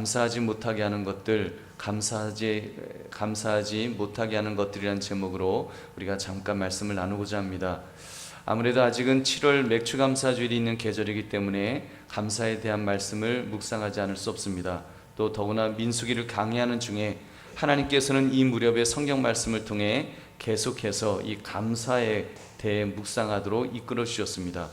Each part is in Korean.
감사하지 못하게 하는 것들, 감사하지 못하게 하는 것들이란 제목으로 우리가 잠깐 말씀을 나누고자 합니다. 아무래도 아직은 7월 맥주감사주일이 있는 계절이기 때문에 감사에 대한 말씀을 묵상하지 않을 수 없습니다. 또 더구나 민수기를 강의하는 중에 하나님께서는 이 무렵에 성경 말씀을 통해 계속해서 이 감사에 대해 묵상하도록 이끌어 주셨습니다.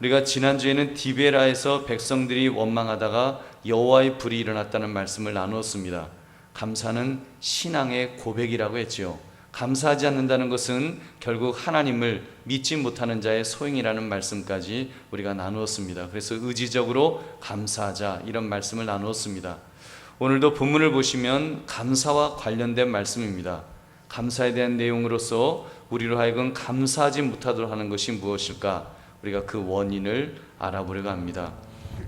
우리가 지난주에는 디베라에서 백성들이 원망하다가 여호와의 불이 일어났다는 말씀을 나누었습니다. 감사는 신앙의 고백이라고 했지요. 감사하지 않는다는 것은 결국 하나님을 믿지 못하는 자의 소행이라는 말씀까지 우리가 나누었습니다. 그래서 의지적으로 감사하자, 이런 말씀을 나누었습니다. 오늘도 본문을 보시면 감사와 관련된 말씀입니다. 감사에 대한 내용으로서 우리로 하여금 감사하지 못하도록 하는 것이 무엇일까? 우리가 그 원인을 알아보려고 합니다.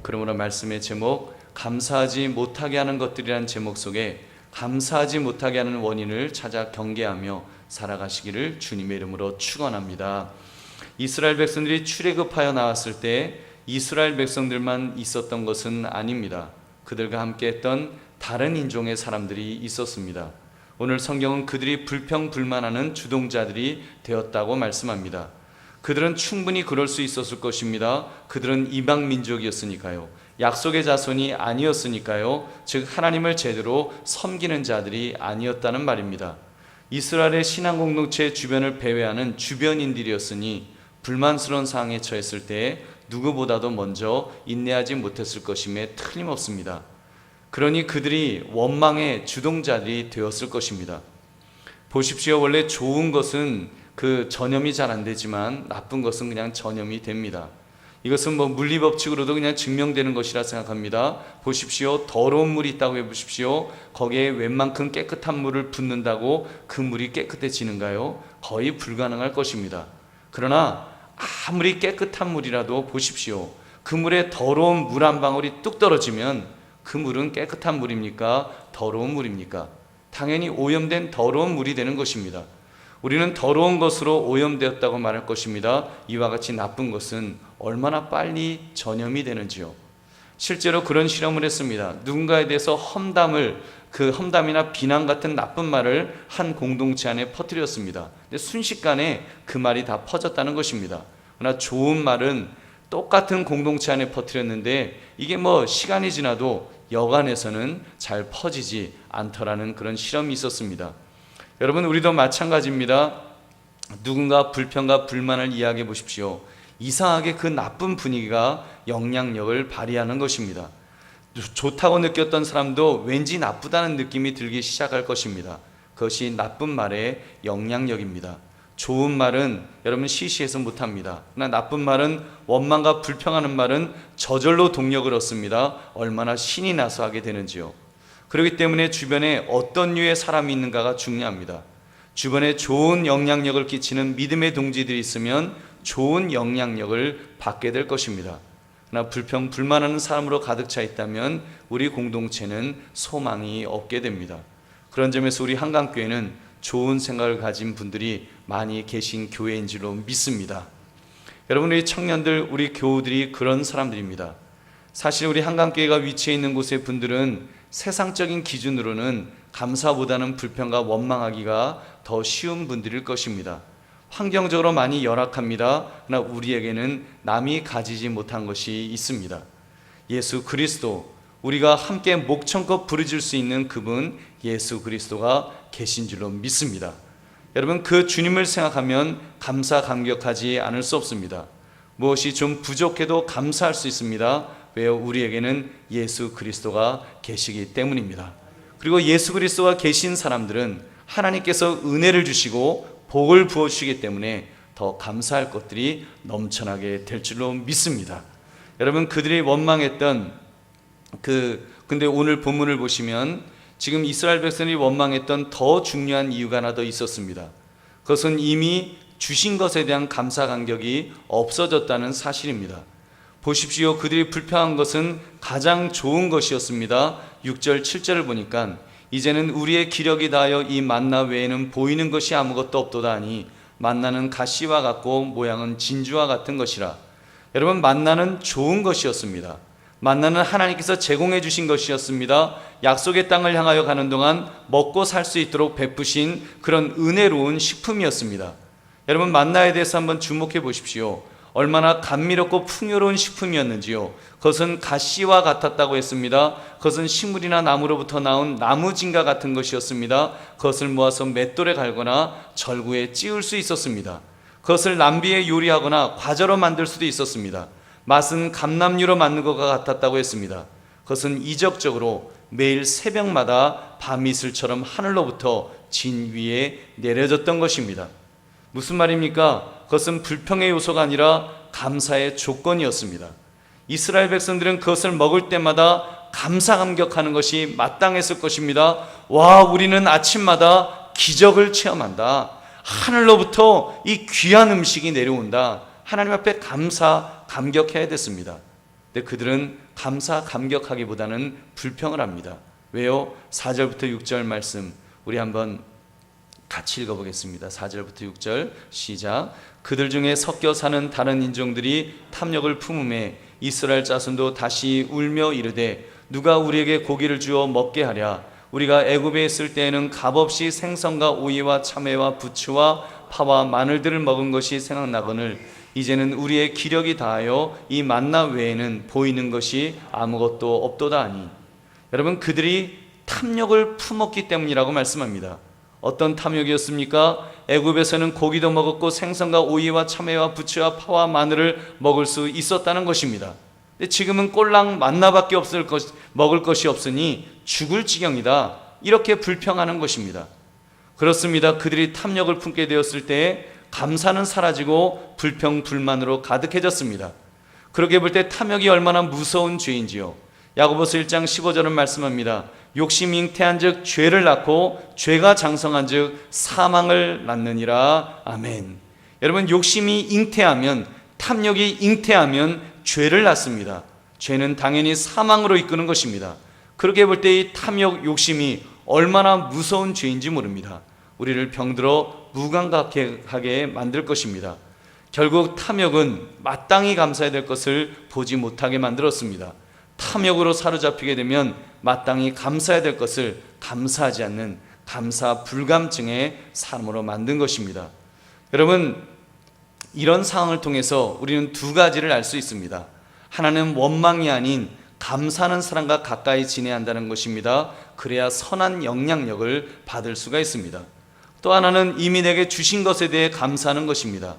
그러므로 말씀의 제목, 감사하지 못하게 하는 것들이라는 제목 속에 감사하지 못하게 하는 원인을 찾아 경계하며 살아가시기를 주님의 이름으로 축원합니다. 이스라엘 백성들이 출애굽하여 나왔을 때 이스라엘 백성들만 있었던 것은 아닙니다. 그들과 함께 했던 다른 인종의 사람들이 있었습니다. 오늘 성경은 그들이 불평불만하는 주동자들이 되었다고 말씀합니다. 그들은 충분히 그럴 수 있었을 것입니다. 그들은 이방 민족이었으니까요. 약속의 자손이 아니었으니까요. 즉 하나님을 제대로 섬기는 자들이 아니었다는 말입니다. 이스라엘의 신앙 공동체 주변을 배회하는 주변인들이었으니 불만스러운 상황에 처했을 때 누구보다도 먼저 인내하지 못했을 것임에 틀림없습니다. 그러니 그들이 원망의 주동자들이 되었을 것입니다. 보십시오. 원래 좋은 것은 그 전염이 잘 안 되지만 나쁜 것은 그냥 전염이 됩니다. 이것은 물리법칙으로도 그냥 증명되는 것이라 생각합니다. 보십시오. 더러운 물이 있다고 해보십시오. 거기에 웬만큼 깨끗한 물을 붓는다고 그 물이 깨끗해지는가요? 거의 불가능할 것입니다. 그러나 아무리 깨끗한 물이라도 보십시오. 그 물에 더러운 물 한 방울이 뚝 떨어지면 그 물은 깨끗한 물입니까? 더러운 물입니까? 당연히 오염된 더러운 물이 되는 것입니다. 우리는 더러운 것으로 오염되었다고 말할 것입니다. 이와 같이 나쁜 것은 얼마나 빨리 전염이 되는지요. 실제로 그런 실험을 했습니다. 누군가에 대해서 험담이나 비난 같은 나쁜 말을 한 공동체 안에 퍼뜨렸습니다. 근데 순식간에 그 말이 다 퍼졌다는 것입니다. 그러나 좋은 말은 똑같은 공동체 안에 퍼뜨렸는데 이게 시간이 지나도 여간에서는 잘 퍼지지 않더라는 그런 실험이 있었습니다. 여러분, 우리도 마찬가지입니다. 누군가 불평과 불만을 이야기해 보십시오. 이상하게 그 나쁜 분위기가 영향력을 발휘하는 것입니다. 좋다고 느꼈던 사람도 왠지 나쁘다는 느낌이 들기 시작할 것입니다. 그것이 나쁜 말의 영향력입니다. 좋은 말은 여러분 시시해서 못합니다. 그러나 나쁜 말은, 원망과 불평하는 말은 저절로 동력을 얻습니다. 얼마나 신이 나서 하게 되는지요. 그렇기 때문에 주변에 어떤 류의 사람이 있는가가 중요합니다. 주변에 좋은 영향력을 끼치는 믿음의 동지들이 있으면 좋은 영향력을 받게 될 것입니다. 그러나 불평, 불만하는 사람으로 가득 차 있다면 우리 공동체는 소망이 없게 됩니다. 그런 점에서 우리 한강교회는 좋은 생각을 가진 분들이 많이 계신 교회인 줄로 믿습니다. 여러분, 우리 청년들, 우리 교우들이 그런 사람들입니다. 사실 우리 한강교회가 위치해 있는 곳의 분들은 세상적인 기준으로는 감사보다는 불평과 원망하기가 더 쉬운 분들일 것입니다. 환경적으로 많이 열악합니다. 그러나 우리에게는 남이 가지지 못한 것이 있습니다. 예수 그리스도, 우리가 함께 목청껏 부르짖을 수 있는 그분 예수 그리스도가 계신 줄로 믿습니다. 여러분, 그 주님을 생각하면 감사 감격하지 않을 수 없습니다. 무엇이 좀 부족해도 감사할 수 있습니다. 왜요? 우리에게는 예수 그리스도가 계시기 때문입니다. 그리고 예수 그리스도가 계신 사람들은 하나님께서 은혜를 주시고 복을 부어주시기 때문에 더 감사할 것들이 넘쳐나게 될 줄로 믿습니다. 여러분, 그들이 원망했던 근데 오늘 본문을 보시면 지금 이스라엘 백성이 원망했던 더 중요한 이유가 하나 더 있었습니다. 그것은 이미 주신 것에 대한 감사 감격이 없어졌다는 사실입니다. 보십시오. 그들이 불평한 것은 가장 좋은 것이었습니다. 6절 7절을 보니까 이제는 우리의 기력이 다하여 이 만나 외에는 보이는 것이 아무것도 없도다 하니 만나는 가시와 같고 모양은 진주와 같은 것이라. 여러분, 만나는 좋은 것이었습니다. 만나는 하나님께서 제공해 주신 것이었습니다. 약속의 땅을 향하여 가는 동안 먹고 살 수 있도록 베푸신 그런 은혜로운 식품이었습니다. 여러분, 만나에 대해서 한번 주목해 보십시오. 얼마나 감미롭고 풍요로운 식품이었는지요. 그것은 가시와 같았다고 했습니다. 그것은 식물이나 나무로부터 나온 나무진과 같은 것이었습니다. 그것을 모아서 맷돌에 갈거나 절구에 찌울 수 있었습니다. 그것을 남비에 요리하거나 과자로 만들 수도 있었습니다. 맛은 감람류로 만든 것과 같았다고 했습니다. 그것은 이적적으로 매일 새벽마다 밤이슬처럼 하늘로부터 진 위에 내려졌던 것입니다. 무슨 말입니까? 그것은 불평의 요소가 아니라 감사의 조건이었습니다. 이스라엘 백성들은 그것을 먹을 때마다 감사 감격하는 것이 마땅했을 것입니다. 와, 우리는 아침마다 기적을 체험한다. 하늘로부터 이 귀한 음식이 내려온다. 하나님 앞에 감사 감격해야 됐습니다. 근데 그들은 감사 감격하기보다는 불평을 합니다. 왜요? 4절부터 6절 말씀 우리 한번 같이 읽어보겠습니다. 4절부터 6절 시작. 그들 중에 섞여 사는 다른 인종들이 탐욕을 품음에 이스라엘 자손도 다시 울며 이르되 누가 우리에게 고기를 주어 먹게 하랴. 우리가 애굽에 있을 때에는 값없이 생선과 오이와 참외와 부추와 파와 마늘들을 먹은 것이 생각나거늘 이제는 우리의 기력이 다하여 이 만나 외에는 보이는 것이 아무것도 없도다 하니. 여러분, 그들이 탐욕을 품었기 때문이라고 말씀합니다. 어떤 탐욕이었습니까? 애굽에서는 고기도 먹었고 생선과 오이와 참외와 부추와 파와 마늘을 먹을 수 있었다는 것입니다. 근데 지금은 꼴랑 만나밖에 먹을 것이 없으니 죽을 지경이다. 이렇게 불평하는 것입니다. 그렇습니다. 그들이 탐욕을 품게 되었을 때 감사는 사라지고 불평 불만으로 가득해졌습니다. 그러게 볼 때 탐욕이 얼마나 무서운 죄인지요. 야고보서 1장 15절은 말씀합니다. 욕심이 잉태한즉 죄를 낳고 죄가 장성한즉 사망을 낳느니라. 아멘. 여러분, 욕심이 잉태하면, 탐욕이 잉태하면 죄를 낳습니다. 죄는 당연히 사망으로 이끄는 것입니다. 그렇게 볼 때 이 탐욕, 욕심이 얼마나 무서운 죄인지 모릅니다. 우리를 병들어 무감각하게 만들 것입니다. 결국 탐욕은 마땅히 감사해야 될 것을 보지 못하게 만들었습니다. 탐욕으로 사로잡히게 되면 마땅히 감사해야 될 것을 감사하지 않는 감사 불감증의 사람으로 만든 것입니다. 여러분, 이런 상황을 통해서 우리는 두 가지를 알 수 있습니다. 하나는 원망이 아닌 감사하는 사람과 가까이 지내야 한다는 것입니다. 그래야 선한 영향력을 받을 수가 있습니다. 또 하나는 이미 내게 주신 것에 대해 감사하는 것입니다.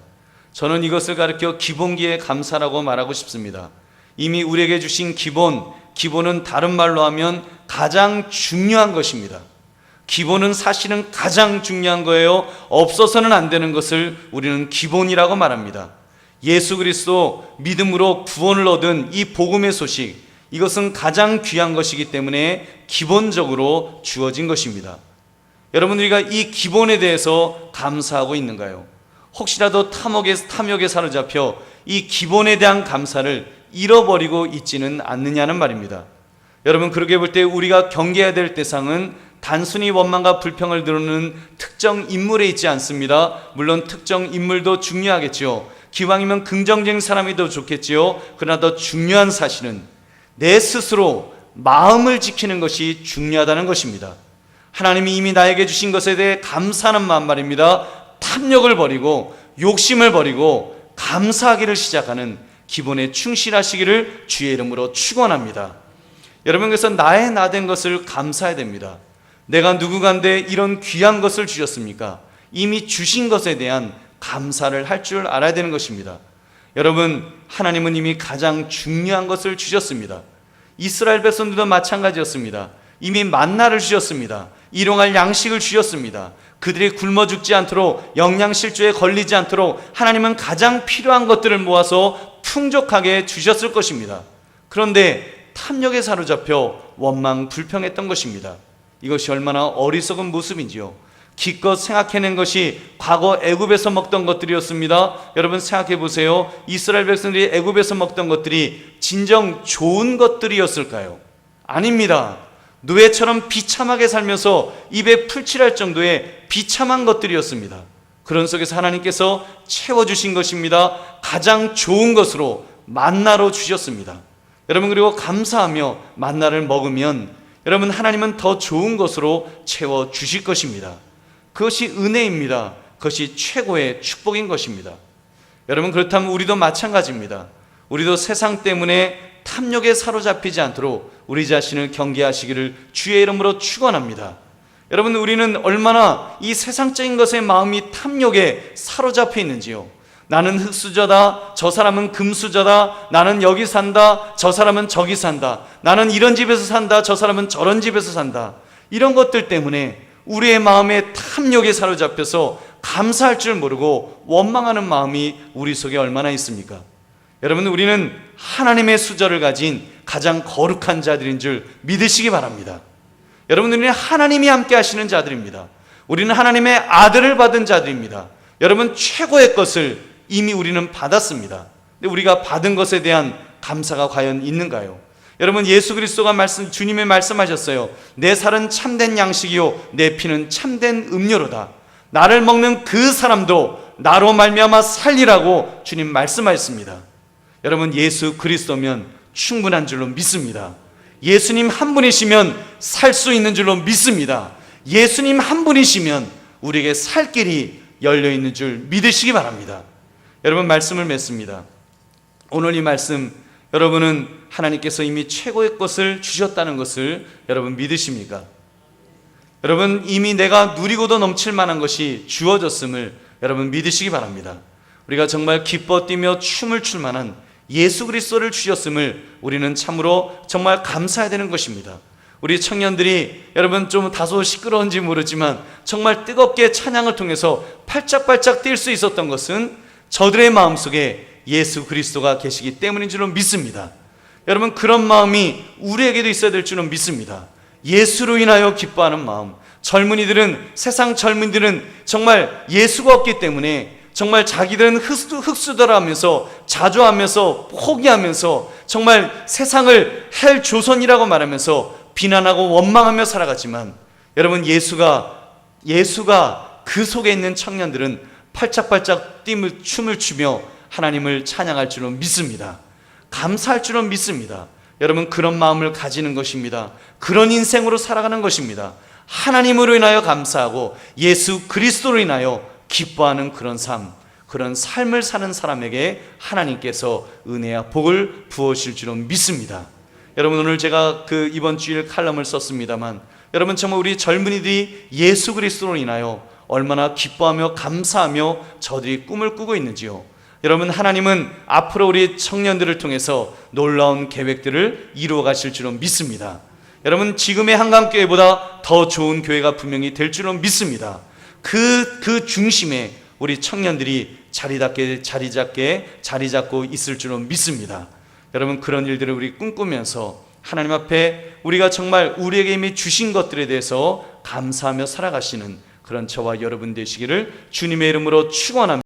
저는 이것을 가리켜 기본기의 감사라고 말하고 싶습니다. 이미 우리에게 주신 기본은 다른 말로 하면 가장 중요한 것입니다. 기본은 사실은 가장 중요한 거예요. 없어서는 안 되는 것을 우리는 기본이라고 말합니다. 예수 그리스도 믿음으로 구원을 얻은 이 복음의 소식, 이것은 가장 귀한 것이기 때문에 기본적으로 주어진 것입니다. 여러분, 우리가 이 기본에 대해서 감사하고 있는가요? 혹시라도 탐욕에 사로잡혀 이 기본에 대한 감사를 잃어버리고 있지는 않느냐는 말입니다. 여러분, 그렇게 볼 때 우리가 경계해야 될 대상은 단순히 원망과 불평을 드러내는 특정 인물에 있지 않습니다. 물론 특정 인물도 중요하겠지요. 기왕이면 긍정적인 사람이 더 좋겠지요. 그러나 더 중요한 사실은 내 스스로 마음을 지키는 것이 중요하다는 것입니다. 하나님이 이미 나에게 주신 것에 대해 감사하는 마음 말입니다. 탐욕을 버리고 욕심을 버리고 감사하기를 시작하는 기본에 충실하시기를 주의 이름으로 축원합니다. 여러분, 그래서 나의 나된 것을 감사해야 됩니다. 내가 누구간데 이런 귀한 것을 주셨습니까? 이미 주신 것에 대한 감사를 할 줄 알아야 되는 것입니다. 여러분, 하나님은 이미 가장 중요한 것을 주셨습니다. 이스라엘 백성들도 마찬가지였습니다. 이미 만나를 주셨습니다. 일용할 양식을 주셨습니다. 그들이 굶어 죽지 않도록, 영양실조에 걸리지 않도록 하나님은 가장 필요한 것들을 모아서 풍족하게 주셨을 것입니다. 그런데 탐욕에 사로잡혀 원망, 불평했던 것입니다. 이것이 얼마나 어리석은 모습인지요. 기껏 생각해낸 것이 과거 애굽에서 먹던 것들이었습니다. 여러분, 생각해 보세요. 이스라엘 백성들이 애굽에서 먹던 것들이 진정 좋은 것들이었을까요? 아닙니다. 노예처럼 비참하게 살면서 입에 풀칠할 정도의 비참한 것들이었습니다. 그런 속에서 하나님께서 채워주신 것입니다. 가장 좋은 것으로 만나로 주셨습니다. 여러분, 그리고 감사하며 만나를 먹으면 여러분, 하나님은 더 좋은 것으로 채워 주실 것입니다. 그것이 은혜입니다. 그것이 최고의 축복인 것입니다. 여러분, 그렇다면 우리도 마찬가지입니다. 우리도 세상 때문에 탐욕에 사로잡히지 않도록 우리 자신을 경계하시기를 주의 이름으로 축원합니다. 여러분, 우리는 얼마나 이 세상적인 것에 마음이 탐욕에 사로잡혀 있는지요. 나는 흙수저다, 저 사람은 금수저다, 나는 여기 산다, 저 사람은 저기 산다, 나는 이런 집에서 산다, 저 사람은 저런 집에서 산다. 이런 것들 때문에 우리의 마음에 탐욕에 사로잡혀서 감사할 줄 모르고 원망하는 마음이 우리 속에 얼마나 있습니까? 여러분, 우리는 하나님의 수저를 가진 가장 거룩한 자들인 줄 믿으시기 바랍니다. 여러분, 우리는 하나님이 함께 하시는 자들입니다. 우리는 하나님의 아들을 받은 자들입니다. 여러분, 최고의 것을 이미 우리는 받았습니다. 근데 우리가 받은 것에 대한 감사가 과연 있는가요? 여러분, 예수 그리스도가 주님이 말씀하셨어요. 내 살은 참된 양식이요 내 피는 참된 음료로다. 나를 먹는 그 사람도 나로 말미암아 살리라고 주님 말씀하셨습니다. 여러분, 예수 그리스도면 충분한 줄로 믿습니다. 예수님 한 분이시면 살 수 있는 줄로 믿습니다. 예수님 한 분이시면 우리에게 살 길이 열려있는 줄 믿으시기 바랍니다. 여러분, 말씀을 맺습니다. 오늘 이 말씀, 여러분은 하나님께서 이미 최고의 것을 주셨다는 것을 여러분 믿으십니까? 여러분, 이미 내가 누리고도 넘칠 만한 것이 주어졌음을 여러분 믿으시기 바랍니다. 우리가 정말 기뻐 뛰며 춤을 출 만한 예수 그리스도를 주셨음을 우리는 참으로 정말 감사해야 되는 것입니다. 우리 청년들이 여러분 좀 다소 시끄러운지 모르지만 정말 뜨겁게 찬양을 통해서 팔짝팔짝 뛸 수 있었던 것은 저들의 마음속에 예수 그리스도가 계시기 때문인 줄로 믿습니다. 여러분, 그런 마음이 우리에게도 있어야 될 줄로 믿습니다. 예수로 인하여 기뻐하는 마음. 세상 젊은이들은 정말 예수가 없기 때문에 정말 자기들은 흙수저라면서 자조하면서 포기하면서 정말 세상을 헬 조선이라고 말하면서 비난하고 원망하며 살아갔지만, 여러분, 예수가 그 속에 있는 청년들은 팔짝팔짝 춤을 추며 하나님을 찬양할 줄로 믿습니다. 감사할 줄로 믿습니다. 여러분, 그런 마음을 가지는 것입니다. 그런 인생으로 살아가는 것입니다. 하나님으로 인하여 감사하고 예수 그리스도로 인하여 기뻐하는 그런 삶을 사는 사람에게 하나님께서 은혜와 복을 부으실 줄로 믿습니다. 여러분, 오늘 제가 이번 주일 칼럼을 썼습니다만, 여러분, 정말 우리 젊은이들이 예수 그리스도로 인하여 얼마나 기뻐하며 감사하며 저들이 꿈을 꾸고 있는지요. 여러분, 하나님은 앞으로 우리 청년들을 통해서 놀라운 계획들을 이루어 가실 줄로 믿습니다. 여러분, 지금의 한강교회보다 더 좋은 교회가 분명히 될 줄로 믿습니다. 그 중심에 우리 청년들이 자리 잡고 있을 줄로 믿습니다. 여러분, 그런 일들을 우리 꿈꾸면서 하나님 앞에 우리가 정말 우리에게 이미 주신 것들에 대해서 감사하며 살아가시는 그런 저와 여러분 되시기를 주님의 이름으로 축원합니다.